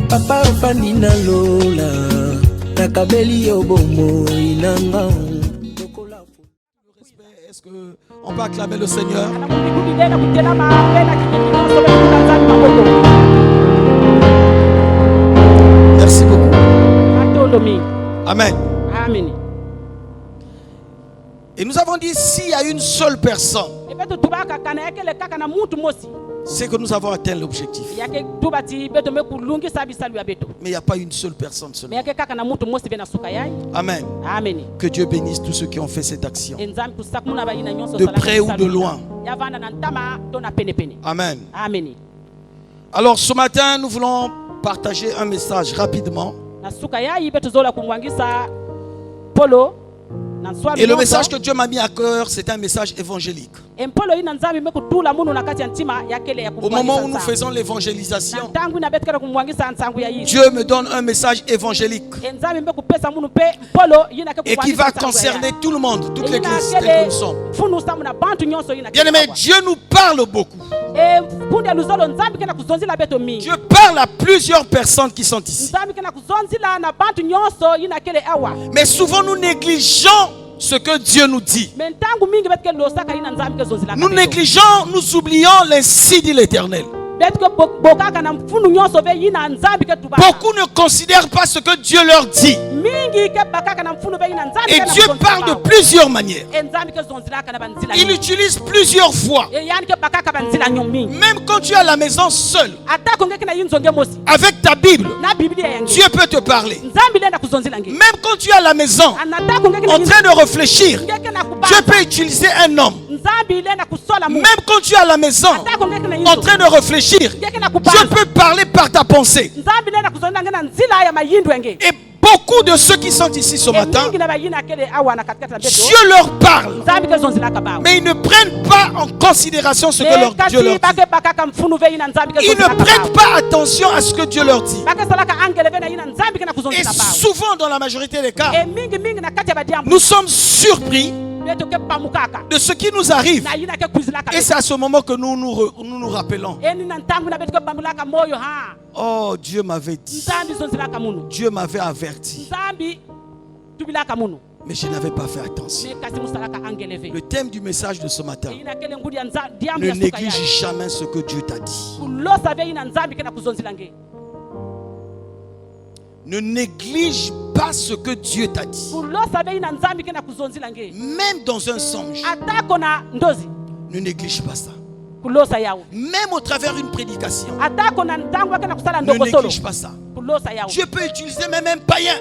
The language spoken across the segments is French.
Papa Fanina Lola, Takabeli Obomo Inanga. Est-ce qu'on peut acclamer le Seigneur? Merci beaucoup. Amen. Amen. Et nous avons dit, s'il y a une seule personne, c'est que nous avons atteint l'objectif. Mais il n'y a pas une seule personne seulement. Amen. Amen. Que Dieu bénisse tous ceux qui ont fait cette action, de près ou de loin. Amen. Amen. Alors ce matin, nous voulons partager un message rapidement. Et le message que Dieu m'a mis à cœur, c'est un message évangélique. Au moment où nous faisons l'évangélisation, Dieu me donne un message évangélique et qui va concerner tout le monde, toute l'église telle que nous sommes. Bien aimé, Dieu nous parle beaucoup. Dieu parle à plusieurs personnes qui sont ici. Mais souvent nous négligeons ce que Dieu nous dit. Nous négligeons, nous oublions l'ainsi dit l'Éternel. Beaucoup ne considèrent pas ce que Dieu leur dit. Et Dieu parle de plusieurs manières. Il utilise plusieurs fois. Même quand tu es à la maison seul, avec ta Bible, Dieu peut te parler. Même quand tu es à la maison, en train de réfléchir, Dieu peut utiliser un homme. Même quand tu es à la maison, en train de réfléchir, Dieu peut parler par ta pensée. Et beaucoup de ceux qui sont ici ce matin, Dieu leur parle, mais ils ne prennent pas en considération ce que Dieu leur dit. Ils ne prêtent pas attention à ce que Dieu leur dit. Et souvent, dans la majorité des cas, nous sommes surpris de ce qui nous arrive. Et c'est à ce moment que nous nous rappelons. Oh, Dieu m'avait dit. Dieu m'avait averti. Mais je n'avais pas fait attention. Le thème du message de ce matin: ne néglige jamais ce que Dieu t'a dit. Ne néglige pas ce que Dieu t'a dit. Même dans un songe, ne néglige pas ça. Même au travers d'une prédication, ne néglige pas ça. Dieu peut utiliser même un païen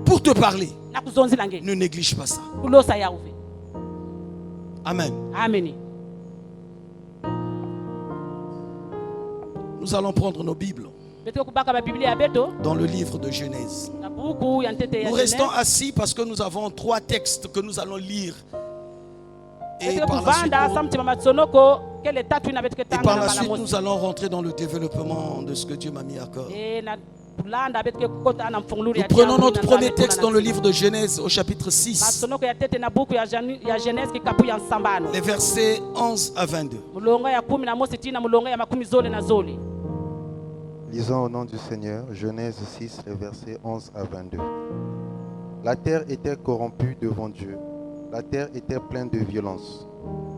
pour te parler. Ne néglige pas ça. Amen. Amen. Nous allons prendre nos Bibles dans le livre de Genèse. Nous restons assis parce que nous avons 3 textes que nous allons lire. Et par la suite, nous allons rentrer dans le développement de ce que Dieu m'a mis à cœur. Nous prenons notre premier texte dans le livre de Genèse au chapitre 6. Les versets 11 à 22. Lisons au nom du Seigneur, Genèse 6, les versets 11 à 22. La terre était corrompue devant Dieu. La terre était pleine de violence.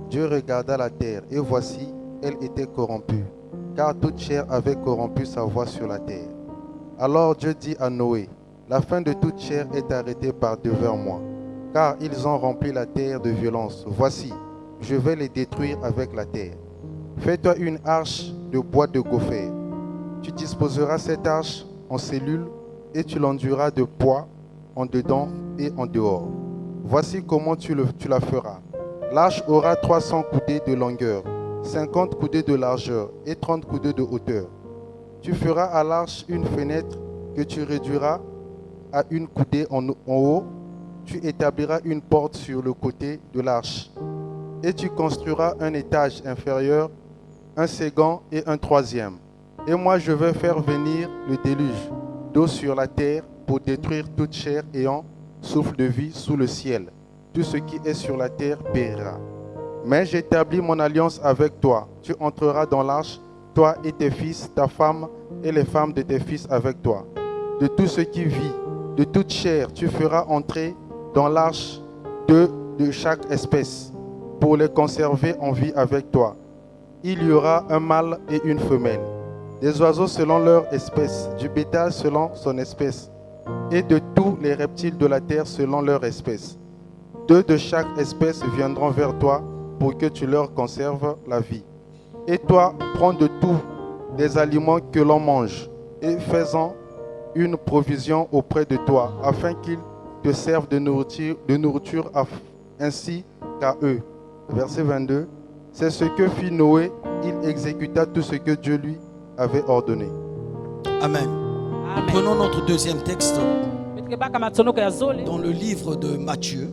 Dieu regarda la terre, et voici, elle était corrompue, car toute chair avait corrompu sa voie sur la terre. Alors Dieu dit à Noé, la fin de toute chair est arrêtée par devers moi, car ils ont rempli la terre de violence. Voici, je vais les détruire avec la terre. Fais-toi une arche de bois de gopher. Tu disposeras cette arche en cellules et tu l'enduiras de poids en dedans et en dehors. Voici comment tu la feras. L'arche aura 300 coudées de longueur, 50 coudées de largeur et 30 coudées de hauteur. Tu feras à l'arche une fenêtre que tu réduiras à une coudée en haut. Tu établiras une porte sur le côté de l'arche. Et tu construiras un étage inférieur, un second et un troisième. Et moi je vais faire venir le déluge d'eau sur la terre pour détruire toute chair ayant souffle de vie sous le ciel. Tout ce qui est sur la terre périra. Mais j'établis mon alliance avec toi. Tu entreras dans l'arche, toi et tes fils, ta femme et les femmes de tes fils avec toi. De tout ce qui vit, de toute chair, tu feras entrer dans l'arche deux de chaque espèce, pour les conserver en vie avec toi. Il y aura un mâle et une femelle, des oiseaux selon leur espèce, du bétail selon son espèce, et de tous les reptiles de la terre selon leur espèce. Deux de chaque espèce viendront vers toi pour que tu leur conserves la vie. Et toi, prends de tous les aliments que l'on mange, et fais-en une provision auprès de toi, afin qu'ils te servent de nourriture ainsi qu'à eux. Verset 22. C'est ce que fit Noé, il exécuta tout ce que Dieu lui avait ordonné. Amen. Amen. Prenons notre deuxième texte dans le livre de Matthieu,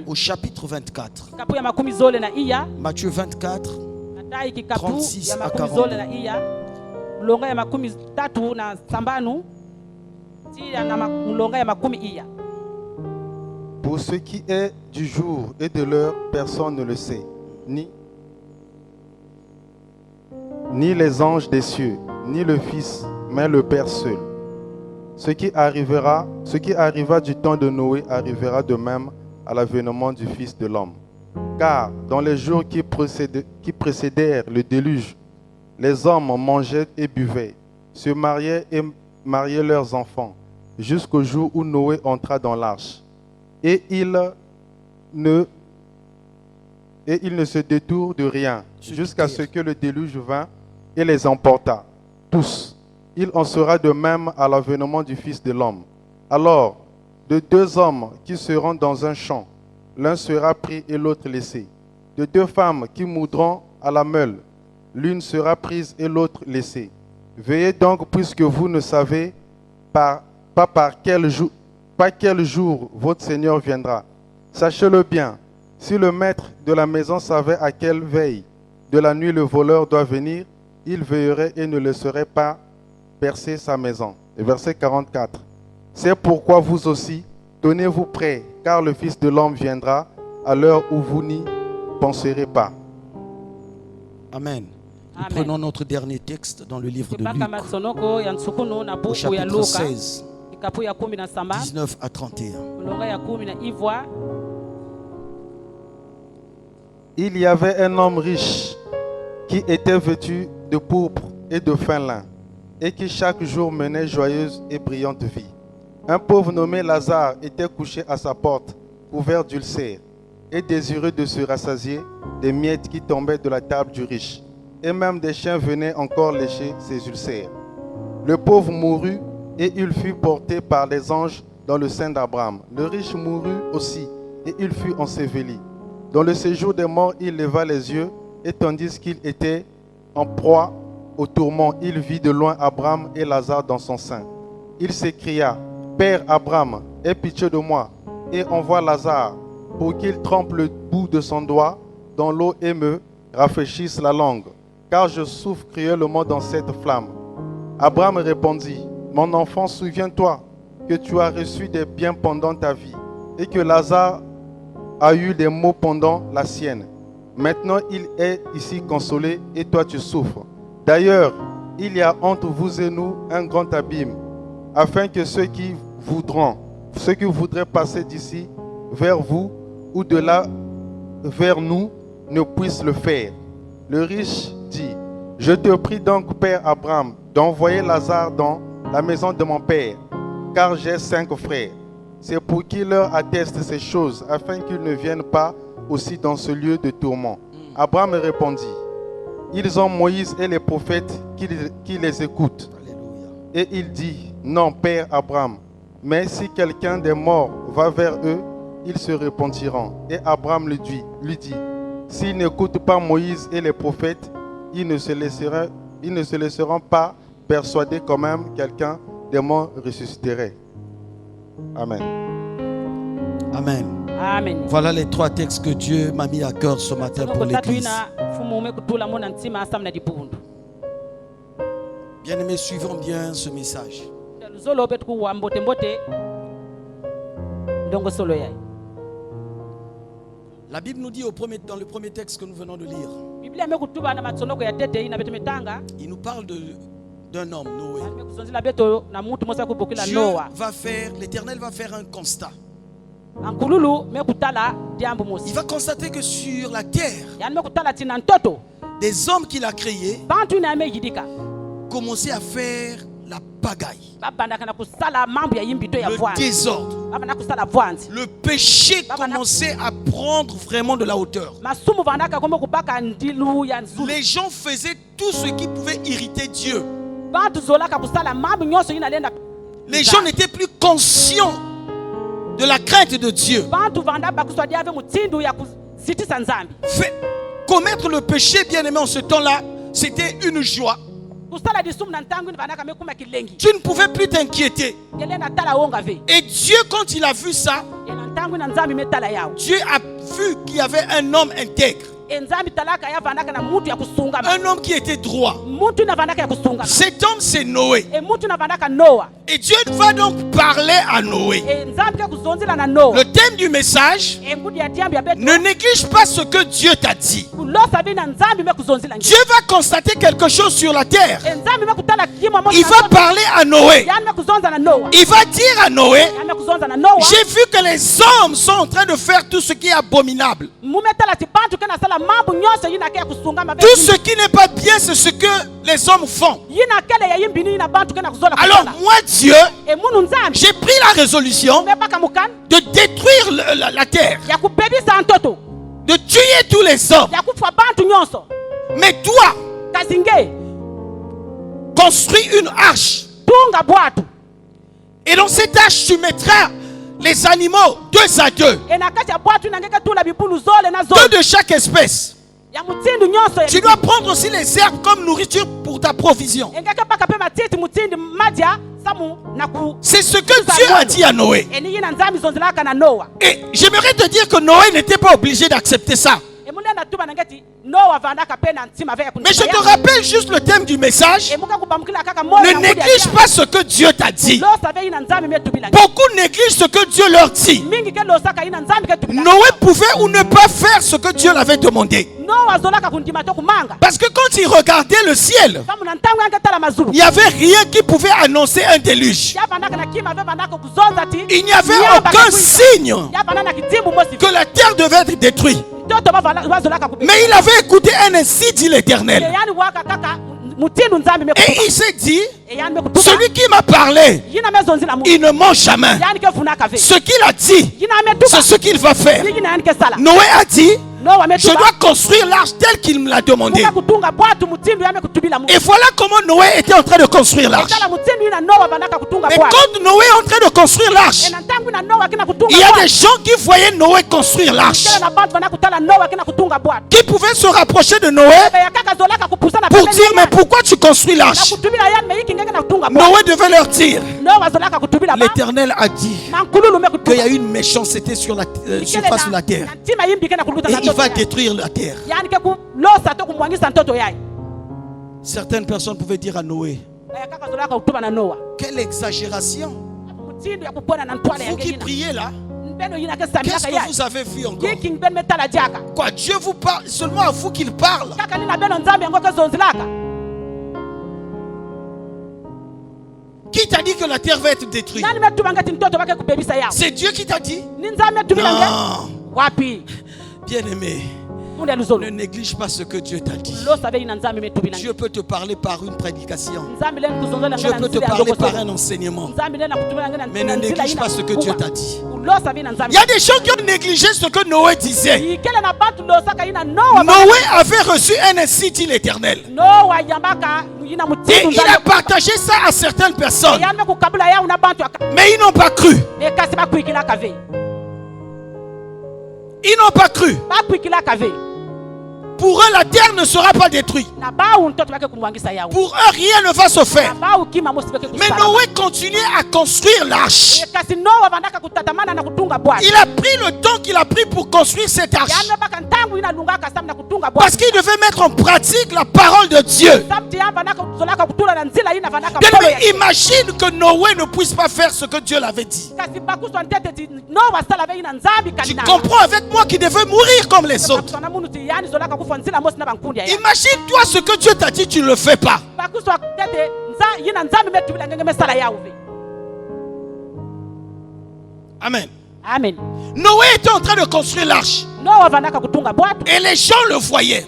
au chapitre 24. Matthieu 24, 36 à 40. Pour ce qui est du jour et de l'heure, personne ne le sait, ni les anges des cieux, ni le Fils, mais le Père seul. Ce qui arriva du temps de Noé arrivera de même à l'avènement du Fils de l'homme. Car dans les jours qui précédèrent le déluge, les hommes mangeaient et buvaient, se mariaient et mariaient leurs enfants, jusqu'au jour où Noé entra dans l'arche. Et il ne se détourne de rien, jusqu'à ce que le déluge vint et les emporta tous. Il en sera de même à l'avènement du Fils de l'homme. Alors, de deux hommes qui seront dans un champ, l'un sera pris et l'autre laissé. De deux femmes qui moudront à la meule, l'une sera prise et l'autre laissée. Veillez donc, puisque vous ne savez pas quel jour votre Seigneur viendra. Sachez-le bien, si le maître de la maison savait à quelle veille de la nuit le voleur doit venir, il veillerait et ne laisserait pas percer sa maison. Et verset 44. C'est pourquoi vous aussi, tenez-vous prêts, car le Fils de l'homme viendra à l'heure où vous n'y penserez pas. Amen. Nous prenons notre dernier texte dans le livre de Luc, au chapitre 16, 19 à 31. Il y avait un homme riche qui était vêtu de pourpre et de fin lin, et qui chaque jour menait joyeuse et brillante vie. Un pauvre nommé Lazare était couché à sa porte, couvert d'ulcères, et désireux de se rassasier des miettes qui tombaient de la table du riche. Et même des chiens venaient encore lécher ses ulcères. Le pauvre mourut, et il fut porté par les anges dans le sein d'Abraham. Le riche mourut aussi, et il fut enseveli. Dans le séjour des morts, il leva les yeux, et tandis qu'il était en proie au tourment, il vit de loin Abraham et Lazare dans son sein. Il s'écria, « Père Abraham, aie pitié de moi, et envoie Lazare, pour qu'il trempe le bout de son doigt dans l'eau et me rafraîchisse la langue, car je souffre cruellement dans cette flamme. » Abraham répondit, « Mon enfant, souviens-toi que tu as reçu des biens pendant ta vie, et que Lazare a eu des maux pendant la sienne. Maintenant, il est ici consolé, et toi tu souffres. D'ailleurs, il y a entre vous et nous un grand abîme, afin que ceux qui voudraient passer d'ici vers vous ou de là vers nous ne puissent le faire. » Le riche dit, « Je te prie donc, Père Abraham, d'envoyer Lazare dans la maison de mon père, car j'ai 5 frères. C'est pour qu'il leur atteste ces choses, afin qu'ils ne viennent pas aussi dans ce lieu de tourment. » Abraham répondit, « Ils ont Moïse et les prophètes qui les écoutent. » Et il dit, « Non, Père Abraham, mais si quelqu'un des morts va vers eux, ils se repentiront. » Et Abraham lui dit, « S'ils n'écoutent pas Moïse et les prophètes, ils ne se laisseront pas persuader quand même quelqu'un des morts ressusciterait. Amen. Amen. Amen. Voilà les 3 textes que Dieu m'a mis à cœur ce matin pour l'église. Bien-aimés, suivons bien ce message. La Bible nous dit dans le premier texte que nous venons de lire, il nous parle d'un homme, Noé. L'Éternel va faire un constat. Il va constater que sur la terre, des hommes qu'il a créés commençaient à faire la pagaille, le désordre. Le péché commençait à prendre vraiment de la hauteur. Les gens faisaient tout ce qui pouvait irriter Dieu. Les gens n'étaient plus conscients de la crainte de Dieu. Commettre le péché, bien aimé, en ce temps-là, c'était une joie. Tu ne pouvais plus t'inquiéter. Et Dieu, quand il a vu ça, Dieu a vu qu'il y avait un homme intègre. Un homme qui était droit. Cet homme, c'est Noé. Et Dieu va donc parler à Noé. Le thème du message: ne néglige pas ce que Dieu t'a dit. Dieu va constater quelque chose sur la terre. Il va parler à Noé. Il va dire à Noé: j'ai vu que les hommes sont en train de faire tout ce qui est abominable. Tout ce qui n'est pas bien, c'est ce que les hommes font. Alors moi, Dieu, j'ai pris la résolution de détruire la terre, de tuer tous les hommes. Mais toi, construis une arche. Et dans cette arche, tu mettras les animaux 2 à 2. 2 de chaque espèce. Tu dois prendre aussi les herbes comme nourriture pour ta provision. C'est ce que Dieu a dit à Noé. Et j'aimerais te dire que Noé n'était pas obligé d'accepter ça. Mais je te rappelle juste le thème du message. Ne néglige pas ce que Dieu t'a dit. Beaucoup négligent ce que Dieu leur dit. Noé pouvait ou ne pas faire ce que Dieu l'avait demandé. Parce que quand il regardait le ciel, il n'y avait rien qui pouvait annoncer un déluge. Il n'y avait aucun signe que la terre devait être détruite. Mais il avait écouté un ainsi dit l'Éternel. Et il s'est dit: celui qui m'a parlé, il ne ment jamais. Ce qu'il a dit, c'est ce qu'il va faire. Noé a dit: je dois construire l'arche telle qu'il me l'a demandé. Et voilà comment Noé était en train de construire l'arche. Mais quand Noé est en train de construire l'arche, il y a des gens qui voyaient Noé construire l'arche, qui pouvaient se rapprocher de Noé pour dire: mais pourquoi tu construis l'arche? Noé devait leur dire: l'Éternel a dit qu'il y a une méchanceté sur la surface de la terre. Et il va détruire la terre. Certaines personnes pouvaient dire à Noé: quelle exagération! Vous qui priez là, qu'est-ce que vous avez vu encore? Quoi, Dieu vous parle seulement à vous qu'il parle? Qui t'a dit que la terre va être détruite? C'est Dieu qui t'a dit? Non. Bien-aimé, ne néglige pas ce que Dieu t'a dit. Dieu peut te parler par une prédication. Dieu peut te parler par un enseignement. Mais ne néglige pas ce que Dieu t'a dit. Il y a des gens qui ont négligé ce que Noé disait. Noé avait reçu un ainsi dit l'Éternel. Et il a partagé ça à certaines personnes. Mais ils n'ont pas cru. Ils n'ont pas cru. Pour eux, la terre ne sera pas détruite. Pour eux, rien ne va se faire. Mais Noé continuait à construire l'arche. Il a pris le temps qu'il a pris pour construire cette arche. Parce qu'il devait mettre en pratique la parole de Dieu. Mais imagine que Noé ne puisse pas faire ce que Dieu l'avait dit. Tu comprends avec moi qu'il devait mourir comme les autres. Imagine-toi ce que Dieu t'a dit, tu ne le fais pas. Amen. Amen. Noé était en train de construire l'arche. Et les gens le voyaient.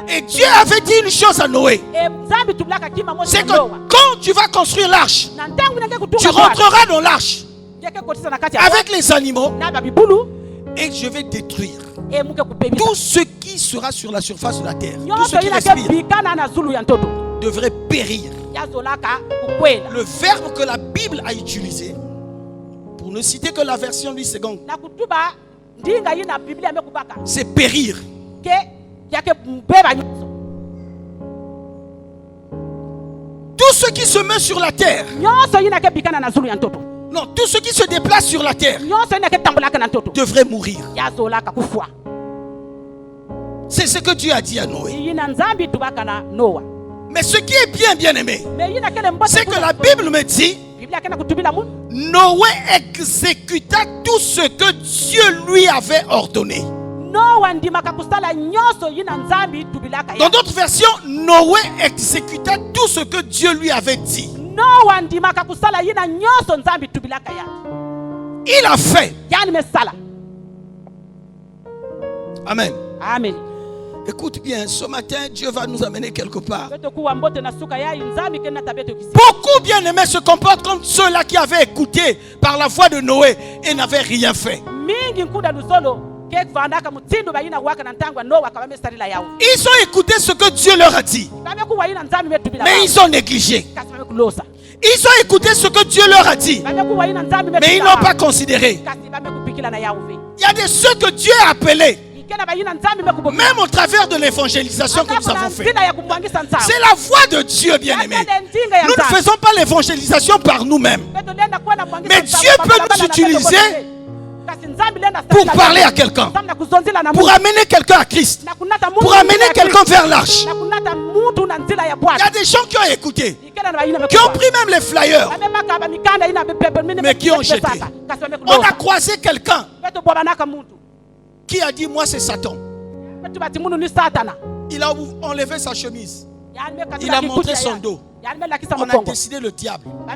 Et Dieu avait dit une chose à Noé. C'est que quand tu vas construire l'arche, tu rentreras dans l'arche avec les animaux et je vais détruire tout ce qui sera sur la surface de la terre. Tout ce qui respire devrait périr. Le verbe que la Bible a utilisé, pour ne citer que la version du second, c'est périr. Tout ce qui se met sur la terre, non, tout ce qui se déplace sur la terre devrait mourir. C'est ce que Dieu a dit à Noé. Mais ce qui est bien aimé, c'est que la Bible me dit, Noé exécuta tout ce que Dieu lui avait ordonné. Dans d'autres versions, Noé exécuta tout ce que Dieu lui avait dit. Il a fait. Amen. Amen. Écoute bien, ce matin, Dieu va nous amener quelque part. Beaucoup bien aimés se comportent comme ceux-là qui avaient écouté par la voix de Noé et n'avaient rien fait. Ils ont écouté ce que Dieu leur a dit, mais ils ont négligé. Ils ont écouté ce que Dieu leur a dit, mais ils n'ont pas considéré. Il y a des ceux que Dieu a appelés, même au travers de l'évangélisation que nous avons fait. C'est la voix de Dieu, bien-aimé. Nous ne faisons pas l'évangélisation par nous-mêmes, mais Dieu peut nous utiliser pour parler à quelqu'un, pour amener quelqu'un à Christ, pour amener quelqu'un vers l'arche. Il y a des gens qui ont écouté, qui ont pris même les flyers, mais qui ont jeté. On a croisé quelqu'un qui a dit, moi c'est Satan. Il a enlevé sa chemise, il a montré son dos. On a décidé le diable. Vous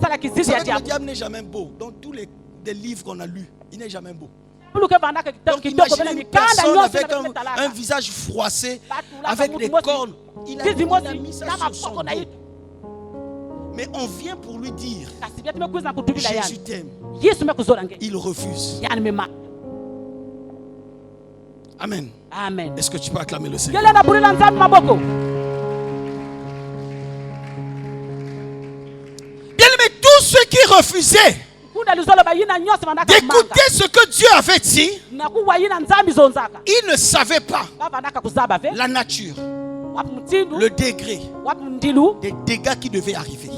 savez que le diable n'est jamais beau. Dans tous les livres qu'on a lus, il n'est jamais beau. Donc imaginez une personne avec un visage froissé, avec des cornes. Il a mis ça sur son dos. Mais on vient pour lui dire, Jésus t'aime. Il refuse. Amen. Amen. Est-ce que tu peux acclamer le Seigneur? Bien aimé, tous ceux qui refusaient d'écouter ce que Dieu avait dit, ils ne savaient pas la nature, le degré des dégâts qui devaient arriver.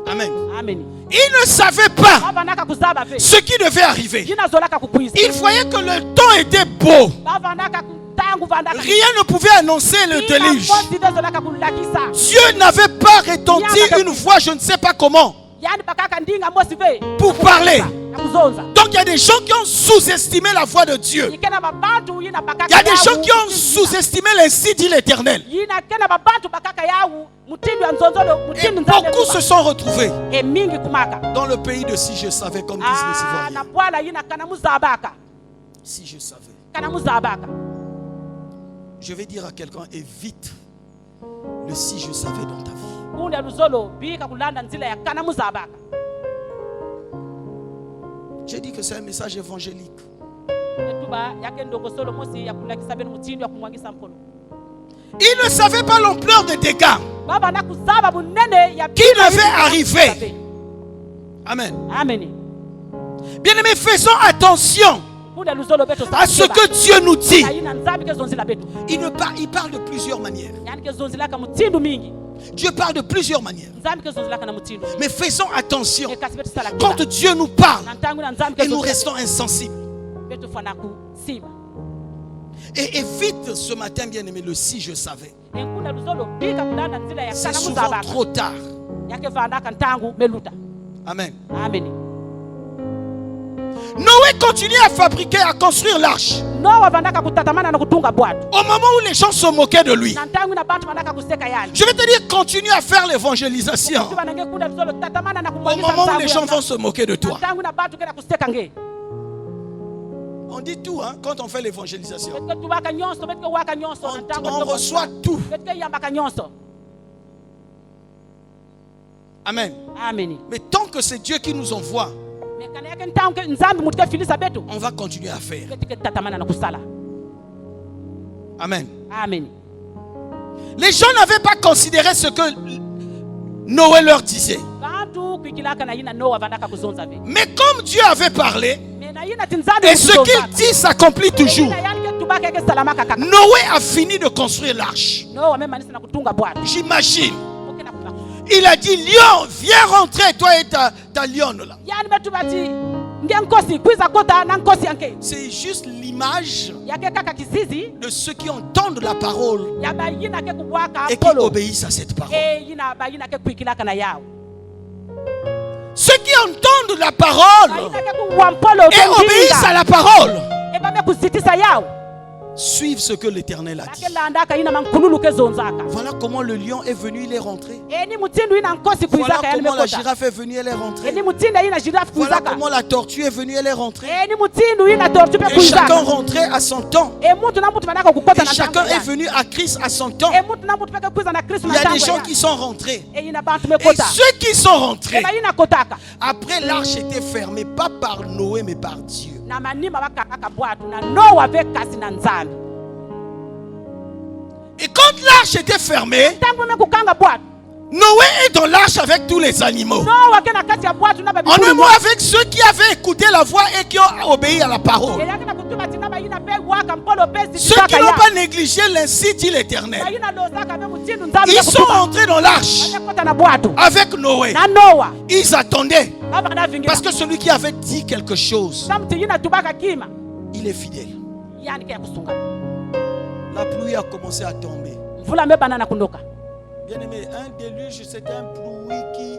Amen. Amen. Ils ne savaient pas ce qui devait arriver. Ils voyaient que le temps était beau. Rien ne pouvait annoncer le déluge. Dieu n'avait pas retenti une voix, je ne sais pas comment, pour parler. Donc il y a des gens qui ont sous-estimé la voix de Dieu. Il y a des gens qui ont sous-estimé l'ainsi dit l'Éternel. Et beaucoup se sont retrouvés dans le pays de si je savais, comme disent les Ivoiriens. Si je savais. Je vais dire à quelqu'un, évite le si je savais dans ta vie. J'ai dit que c'est un message évangélique. Ils ne savaient pas l'ampleur des dégâts qui devaient arriver. Amen. Amen. Bien-aimés, faisons attention à ce que Dieu nous dit. Il parle de plusieurs manières. Dieu parle de plusieurs manières. Mais faisons attention. Quand Dieu nous parle et nous restons insensibles. Et évite ce matin, bien-aimé, le si je savais. C'est souvent trop tard. Amen. Noé continue à fabriquer, à construire l'arche. Au moment où les gens se moquaient de lui. Je vais te dire, continue à faire l'évangélisation. Au moment où les gens vont se moquer de toi. On dit tout, hein, quand on fait l'évangélisation. On reçoit tout. Amen. Mais tant que c'est Dieu qui nous envoie, on va continuer à faire. Amen. Les gens n'avaient pas considéré ce que Noé leur disait. Mais comme Dieu avait parlé, et ce qu'il dit s'accomplit toujours. Noé a fini de construire l'arche. J'imagine. Il a dit, lion, viens rentrer, toi et ta lionne là. C'est juste l'image de ceux qui entendent la parole et qui obéissent à cette parole. Ceux qui entendent la parole et obéissent à la parole suivent ce que l'Éternel a dit. Voilà comment le lion est venu, il est rentré. Voilà comment la girafe est venue, elle est rentrée. Voilà comment la tortue est venue, elle est rentrée. Et chacun rentrait à son temps. Et chacun est venu à Christ à son temps. Il y a des gens qui sont rentrés. Et ceux qui sont rentrés, après l'arche était fermée, pas par Noé mais par Dieu. Et quand l'arche était fermée, Noé est dans l'arche avec tous les animaux. En un mot, avec ceux qui avaient écouté la voix et qui ont obéi à la parole. Ceux qui n'ont pas négligé l'ainsi dit l'Éternel. Ils sont rentrés dans l'arche avec Noé. Ils attendaient. Parce que celui qui avait dit quelque chose, il est fidèle. La pluie a commencé à tomber. Bien-aimé, un déluge, c'est un pluie qui,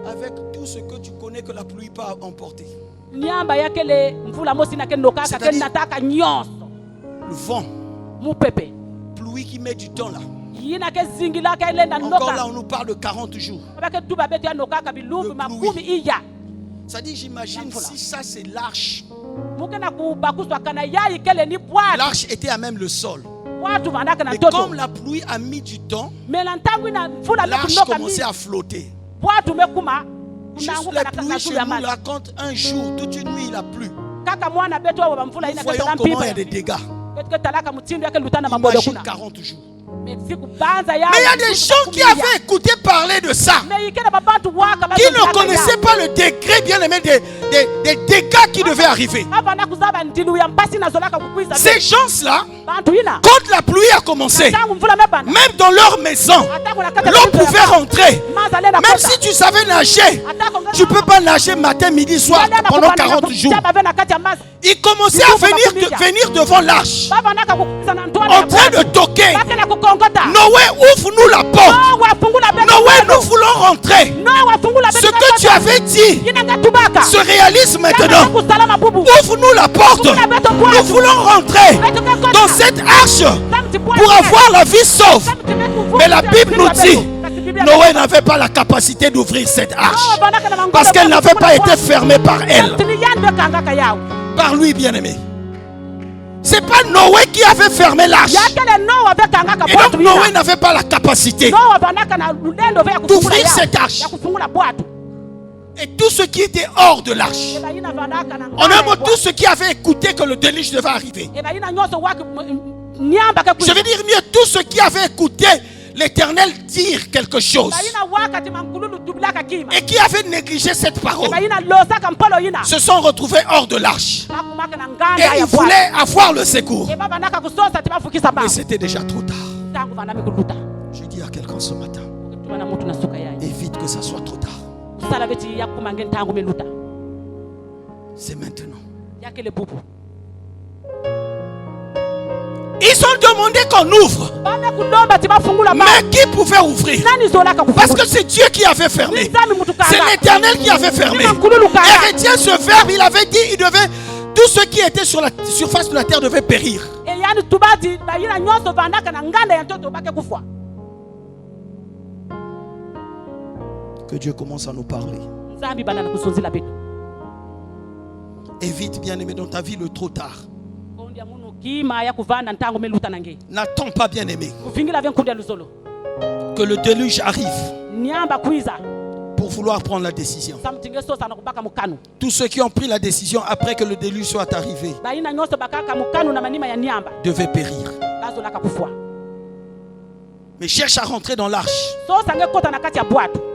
avec tout ce que tu connais que la pluie peut emporter. C'est-à-dire, le vent, pluie qui met du temps là. Encore là, on nous parle de 40 jours. Ça dit, j'imagine si ça c'est l'arche. L'arche était à même le sol. Mais comme la pluie a mis du temps, l'arche commençait à flotter. Juste la pluie chez nous là, quand un jour, toute une nuit il a plu, nous voyons comment il y a des dégâts. Imagine 40 jours. Mais il y a des gens qui avaient écouté parler de ça, qui ne connaissaient pas le degré bien aimé des dégâts qui devaient arriver. Ces gens-là, quand la pluie a commencé, même dans leur maison, l'eau pouvait rentrer. Même si tu savais nager, tu ne peux pas nager matin, midi, soir pendant 40 jours. Ils commençaient à venir devant l'arche, en train de toquer. Noé, ouvre-nous la porte. Noé, nous voulons rentrer. Ce que tu avais dit se réalise maintenant. Ouvre-nous la porte. Nous voulons rentrer dans cette arche pour avoir la vie sauve. Mais la Bible nous dit, Noé n'avait pas la capacité d'ouvrir cette arche parce qu'elle n'avait pas été fermée par elle. Par lui, bien-aimé. C'est pas Noé qui avait fermé l'arche. Et donc Noé n'avait pas la capacité d'ouvrir cette arche. Et tout ce qui était hors de l'arche. En un mot, tout ce qui avait écouté que le déluge devait arriver. Je veux dire mieux, tout ce qui avait écouté l'Éternel dire quelque chose et qui avait négligé cette parole se sont retrouvés hors de l'arche et ils voulaient avoir le secours, mais c'était déjà trop tard. Je dis à quelqu'un ce matin, évite que ça soit trop tard. C'est maintenant. Ils ont demandé qu'on ouvre. Mais qui pouvait ouvrir? Parce que c'est Dieu qui avait fermé. C'est l'Éternel qui avait fermé. Et retient ce verbe, il avait dit, tout ce qui était sur la surface de la terre devait périr. Que Dieu commence à nous parler. Évite, bien-aimé, dans ta vie le trop tard. N'attends pas, bien-aimé, que le déluge arrive pour vouloir prendre la décision. Tous ceux qui ont pris la décision après que le déluge soit arrivé devaient périr. Mais cherche à rentrer dans l'arche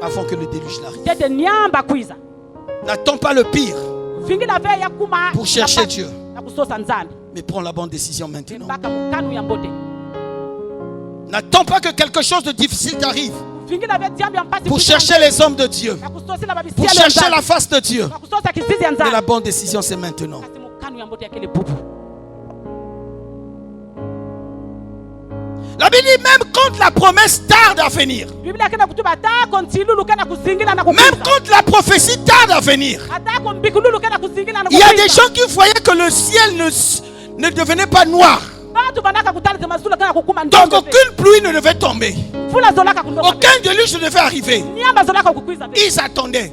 avant que le déluge n'arrive. N'attends pas le pire pour chercher Dieu, mais prends la bonne décision maintenant. N'attends pas que quelque chose de difficile t'arrive pour chercher les hommes de Dieu, pour chercher la face de Dieu. Mais la bonne décision, c'est maintenant. La Bible dit même quand la promesse tarde à venir, même quand la prophétie tarde à venir, il y a des gens qui voyaient que le ciel ne devenait pas noir. Donc aucune pluie ne devait tomber, aucun déluge ne devait arriver. Ils attendaient.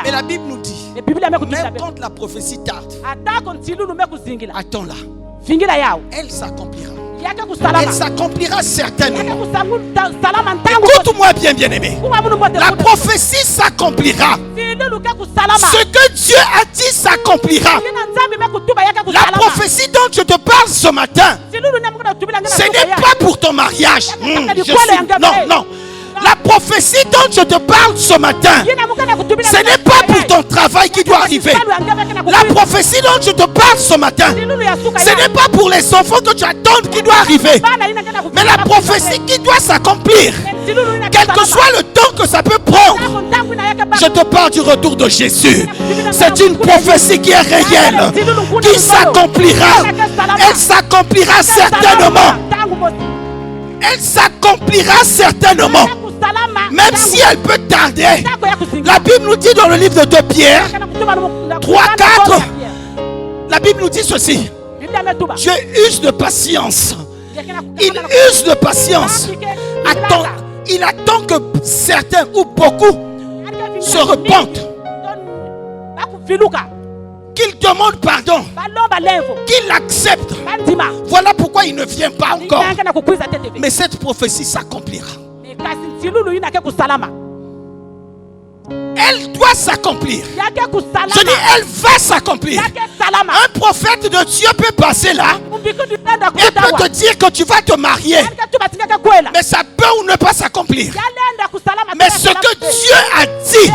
Mais la Bible nous dit, même quand la prophétie tarde, attends-la. Elle s'accomplira. Elle s'accomplira certainement. Écoute-moi bien, bien-aimé. La prophétie s'accomplira. Ce que Dieu a dit s'accomplira. La prophétie dont je te parle ce matin, ce n'est pas pour ton mariage. Non. La prophétie dont je te parle ce matin, ce n'est pas pour ton travail qui doit arriver. La prophétie dont je te parle ce matin, ce n'est pas pour les enfants que tu attends qui doit arriver. Mais la prophétie qui doit s'accomplir, quel que soit le temps que ça peut prendre. Je te parle du retour de Jésus. C'est une prophétie qui est réelle, qui s'accomplira. Elle s'accomplira certainement. Elle s'accomplira certainement. Même si elle peut tarder. La Bible nous dit dans le livre de 2 Pierre 3, 4, la Bible nous dit ceci: Dieu use de patience. Il use de patience. Il attend que certains ou beaucoup se repentent, qu'il demande pardon, qu'il accepte. Voilà pourquoi il ne vient pas encore. Mais cette prophétie s'accomplira. Elle doit s'accomplir. Je dis, elle va s'accomplir. Un prophète de Dieu peut passer là et peut te dire que tu vas te marier, mais ça peut ou ne pas s'accomplir. Mais ce que Dieu a dit,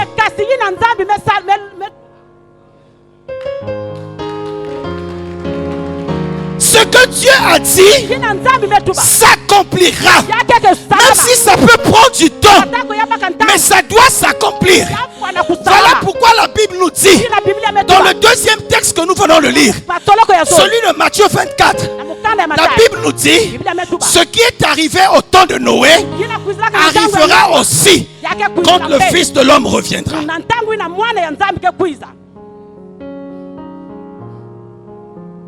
ce que Dieu a dit s'accomplira. Même si ça peut prendre du temps, mais ça doit s'accomplir. Voilà pourquoi la Bible nous dit, dans le deuxième texte que nous venons de lire, celui de Matthieu 24, la Bible nous dit, ce qui est arrivé au temps de Noé arrivera aussi quand le Fils de l'homme reviendra.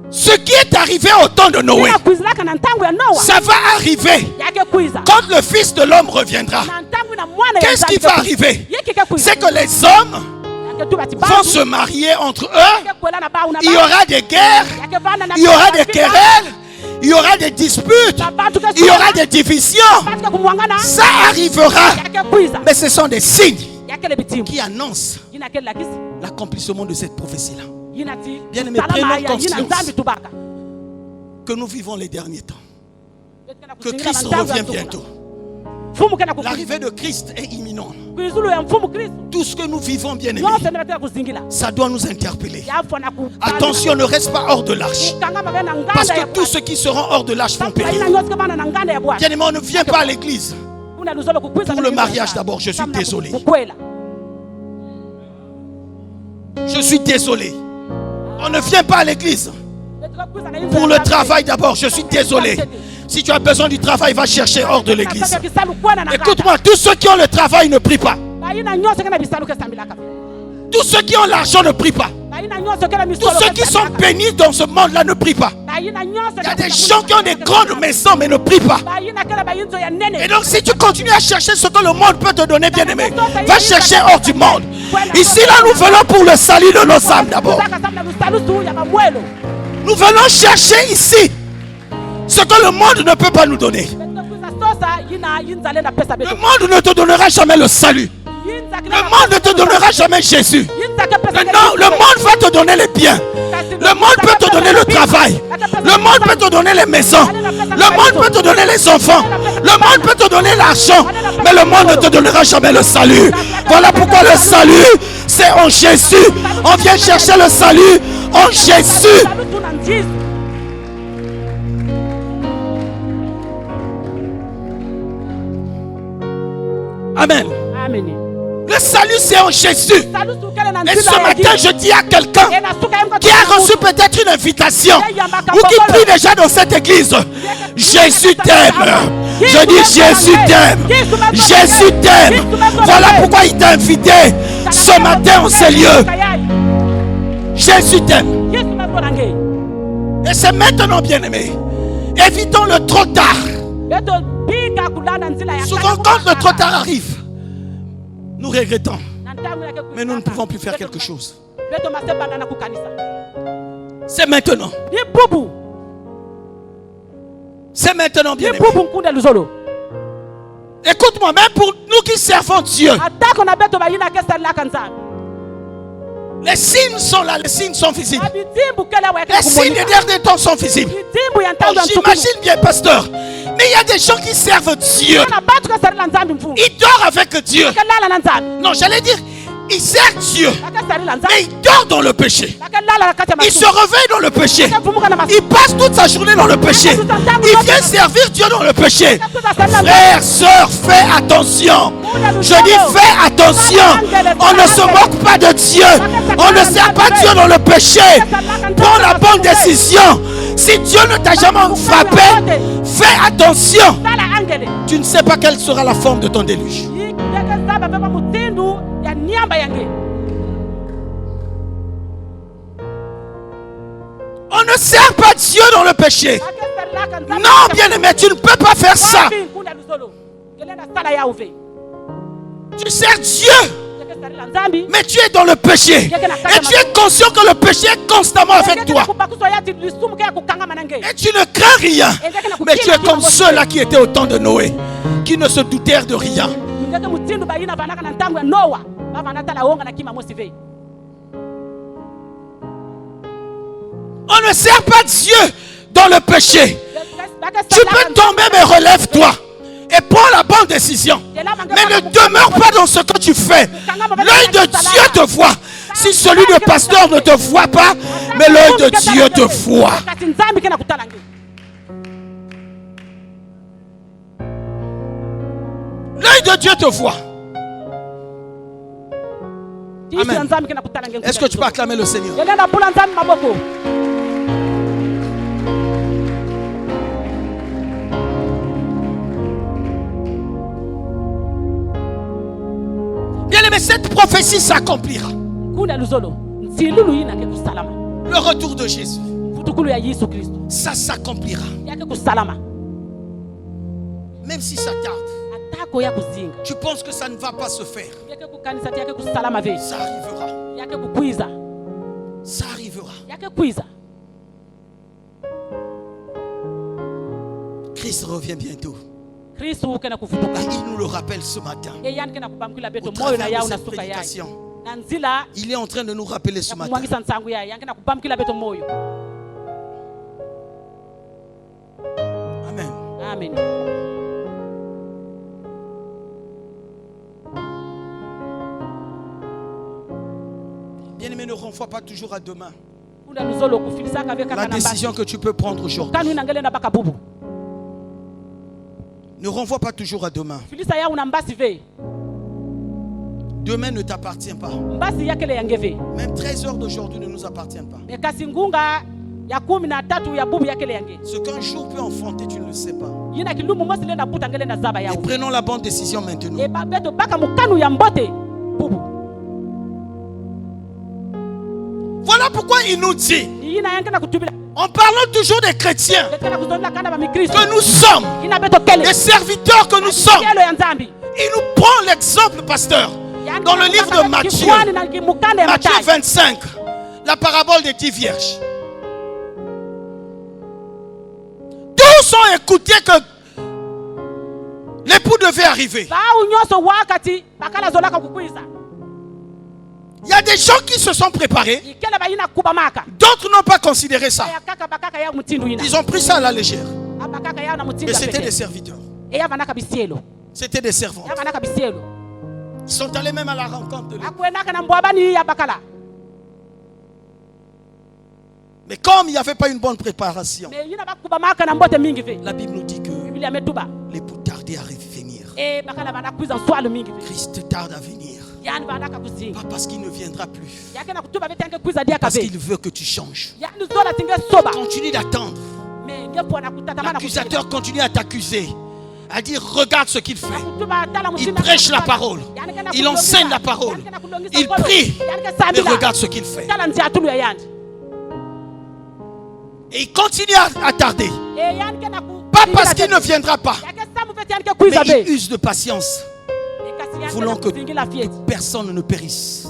Ce qui est arrivé au temps de Noé, ça va arriver quand le Fils de l'homme reviendra. Qu'est-ce qui va arriver? C'est que les hommes vont se marier entre eux. Il y aura des guerres, il y aura des querelles, il y aura des disputes, il y aura des divisions. Ça arrivera. Mais ce sont des signes qui annoncent l'accomplissement de cette prophétie-là. Bien-aimés, prenons conscience que nous vivons les derniers temps, que Christ revient bientôt. L'arrivée de Christ est imminente. Tout ce que nous vivons, bien aimés, ça doit nous interpeller. Attention, ne reste pas hors de l'arche. Parce que tous ceux qui seront hors de l'arche vont périr. Bien aimé, on ne vient pas à l'église pour le mariage d'abord. Je suis désolé. Je suis désolé. On ne vient pas à l'église pour le travail d'abord. Je suis désolé. Si tu as besoin du travail, va chercher hors de l'église. Écoute-moi, tous ceux qui ont le travail ne prient pas. Tous ceux qui ont l'argent ne prient pas. Tous ceux qui sont bénis dans ce monde-là ne prient pas. Il y a des gens qui ont des grandes maisons mais ne prient pas. Et donc si tu continues à chercher ce que le monde peut te donner, bien aimé, va chercher hors du monde. Ici là, nous venons pour le salut de nos âmes d'abord. Nous venons chercher ici ce que le monde ne peut pas nous donner. Le monde ne te donnera jamais le salut. Le monde ne te donnera jamais Jésus. Non, le monde va te donner les biens. Le monde peut te donner le travail. Le monde peut te donner les maisons. Le monde peut te donner les enfants. Le monde peut te donner l'argent. Mais le monde ne te donnera jamais le salut. Voilà pourquoi le salut, c'est en Jésus. On vient chercher le salut en Jésus. Amen. Le salut c'est en Jésus. Et ce matin je dis à quelqu'un qui a reçu peut-être une invitation ou qui prie déjà dans cette église, Jésus t'aime. Je dis Jésus t'aime. Jésus t'aime. Voilà pourquoi il t'a invité ce matin en ces lieux. Jésus t'aime. Et c'est maintenant, bien aimé. Évitons le trop tard. Souvent quand le trop tard arrive, nous regrettons, mais nous ne pouvons plus faire quelque chose. C'est maintenant. C'est maintenant, bien aimé. Écoute-moi, même pour nous qui servons Dieu, les signes sont là, les signes sont visibles. Les signes des derniers temps sont visibles. Oh, j'imagine bien, pasteur. Mais il y a des gens qui servent Dieu. Ils dorment avec Dieu. Non, j'allais dire, ils servent Dieu. Mais ils dorment dans le péché. Ils se réveillent dans le péché. Ils passent toute sa journée dans le péché. Ils viennent servir Dieu dans le péché. Frères, sœurs, fais attention. Je dis fais attention. On ne se moque pas de Dieu. On ne sert pas Dieu dans le péché. Prends la bonne décision. Si Dieu ne t'a jamais frappé, fais attention. Tu ne sais pas quelle sera la forme de ton déluge. On ne sert pas Dieu dans le péché. Non, bien-aimé, tu ne peux pas faire ça. Tu sers Dieu, mais tu es dans le péché. Et tu es conscient que le péché est constamment avec toi. Et tu ne crains rien. Mais tu es comme ceux-là qui étaient au temps de Noé, qui ne se doutèrent de rien. On ne sert pas Dieu dans le péché. Tu peux tomber, mais relève-toi. Et prends la bonne décision. Mais ne demeure pas dans ce que tu fais. L'œil de Dieu te voit. Si celui de pasteur ne te voit pas, mais l'œil de Dieu te voit. L'œil de Dieu te voit. Amen. Est-ce que tu peux acclamer le Seigneur? Bien aimé, cette prophétie s'accomplira. Le retour de Jésus, ça s'accomplira. Même si ça tarde, tu penses que ça ne va pas se faire, ça arrivera. Ça arrivera. Christ revient bientôt. Et il nous le rappelle ce matin. Au travers de cette prédication, il est en train de nous rappeler ce matin. Amen. Bien-aimé, ne renvoie pas toujours à demain. La décision que tu peux prendre aujourd'hui. Ne renvoie pas toujours à demain. Demain ne t'appartient pas. Même 13 heures d'aujourd'hui ne nous appartient pas. Ce qu'un jour peut enfanter, tu ne le sais pas. Et prenons la bonne décision maintenant. Voilà pourquoi il nous dit, en parlant toujours des chrétiens que nous sommes, des serviteurs que nous sommes, il nous prend l'exemple, pasteur, dans le livre de Matthieu, Matthieu 25, la parabole des 10 vierges. Tous ont écouté que l'époux devait arriver. Il y a des gens qui se sont préparés. D'autres n'ont pas considéré ça. Ils ont pris ça à la légère. Mais c'était des serviteurs. C'était des servants. Ils sont allés même à la rencontre de l'époux. Mais comme il n'y avait pas une bonne préparation, la Bible nous dit que l'époux tardait à revenir. Christ tarde à venir. Pas parce qu'il ne viendra plus. Parce qu'il veut que tu changes. Continue d'attendre. L'accusateur continue à t'accuser. À dire regarde ce qu'il fait. Il prêche la parole. Il enseigne la parole. Il prie. Mais regarde ce qu'il fait. Et il continue à tarder. Pas parce qu'il ne viendra pas. Mais il use de patience. Voulant que personne ne périsse.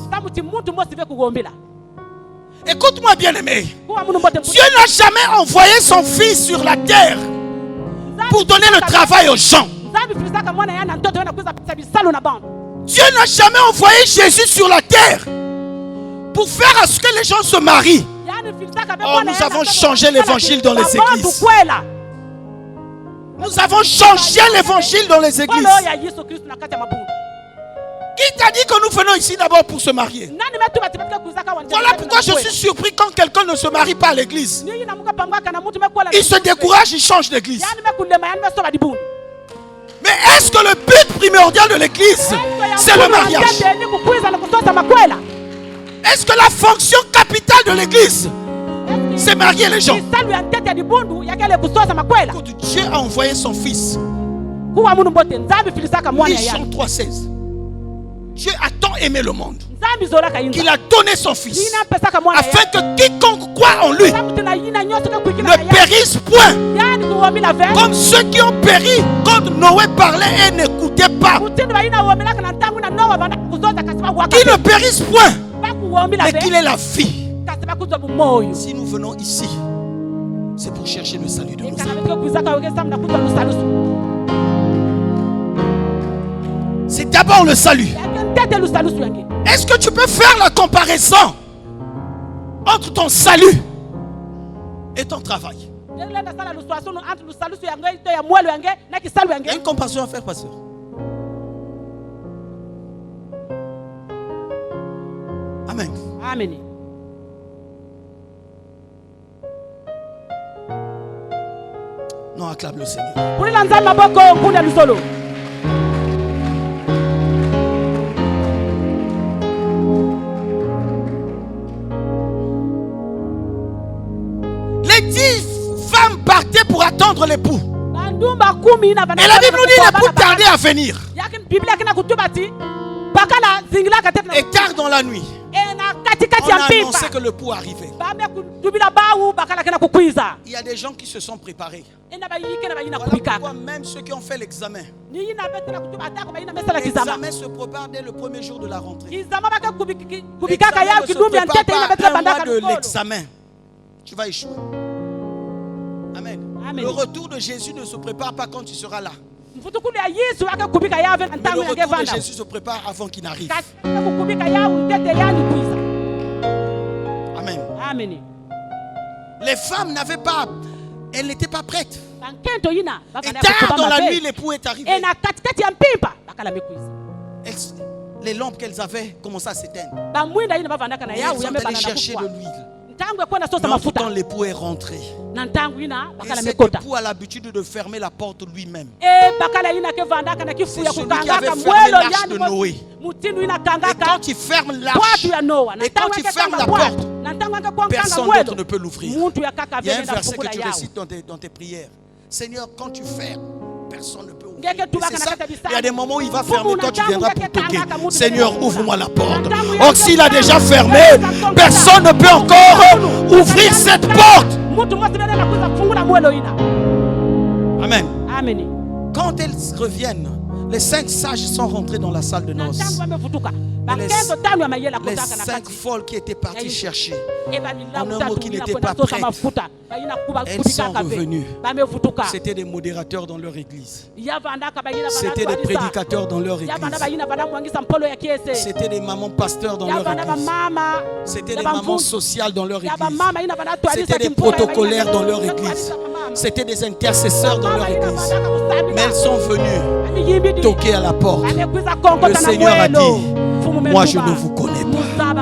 Écoute-moi bien aimé. Dieu n'a jamais envoyé son fils sur la terre pour donner le travail aux gens. Dieu n'a jamais envoyé Jésus sur la terre pour faire à ce que les gens se marient. Oh, nous avons changé l'évangile dans les églises. Nous avons changé l'évangile dans les églises. Qui t'a dit que nous venons ici d'abord pour se marier? Voilà pourquoi je suis surpris quand quelqu'un ne se marie pas à l'église. Il se décourage, il change d'église. Mais est-ce que le but primordial de l'église, c'est le mariage? Est-ce que la fonction capitale de l'église, c'est marier les gens? Écoute, Dieu a envoyé son fils. Jean 3,16. Dieu a tant aimé le monde qu'il a donné son fils afin que quiconque croit en lui ne périsse point comme ceux qui ont péri quand Noé parlait et n'écoutait pas. Qui ne périsse point mais qu'il ait la vie. Si nous venons ici, c'est pour chercher le salut de nos âmes. C'est d'abord le salut. Est-ce que tu peux faire la comparaison entre ton salut et ton travail? Il y a une comparaison à faire, pasteur. Amen. Amen. Non, acclame le Seigneur. Les 10 femmes partaient pour attendre l'époux. Et la Bible nous dit l'époux tardait à venir. Et tard dans la nuit, on a annoncé que l'époux arrivait. Il y a des gens qui se sont préparés. Voilà pourquoi même ceux qui ont fait l'examen, l'examen se prépare dès le premier jour de la rentrée. L'examen ne se prépare pas un mois de l'examen. Tu vas échouer. Amen. Le retour de Jésus ne se prépare pas quand tu seras là. Mais le retour de Jésus se prépare avant qu'il n'arrive. Amen. Amen. Les femmes n'avaient pas, elles n'étaient pas prêtes. Et tard dans la nuit, l'époux est arrivé. les lampes qu'elles avaient commençaient à s'éteindre. Ils sont allés chercher de l'huile. Mais quand l'époux est rentré, et cet époux a l'habitude de fermer la porte lui-même. C'est celui qui avait fermé l'arche de Noé. Et quand il ferme l'arche, et quand il ferme la porte, personne d'autre ne peut l'ouvrir. Il y a un verset que tu récites dans tes prières. Seigneur, quand tu fermes, personne ne peut ouvrir. C'est ça. Il y a des moments où il va fermer, toi tu viendras pour toquer. Seigneur, ouvre-moi la porte. Or s'il a déjà fermé, personne ne peut encore ouvrir cette porte. Amen. Quand elles reviennent, les 5 sages sont rentrés dans la salle de noces. Les 5 folles qui étaient parties chercher, en un mot qui n'était pas prêtes, elles sont revenues. C'était des modérateurs dans leur église. C'était des prédicateurs dans leur église. C'était des mamans pasteurs dans leur église. C'était des mamans sociales dans leur église. C'était des protocolaires dans leur église. C'était des intercesseurs dans leur église. Mais elles sont venues toquer à la porte. Le Seigneur a dit, moi je ne vous connais pas.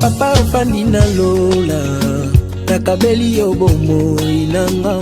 Papa ofani na lola nakabeli yo bomoi nanga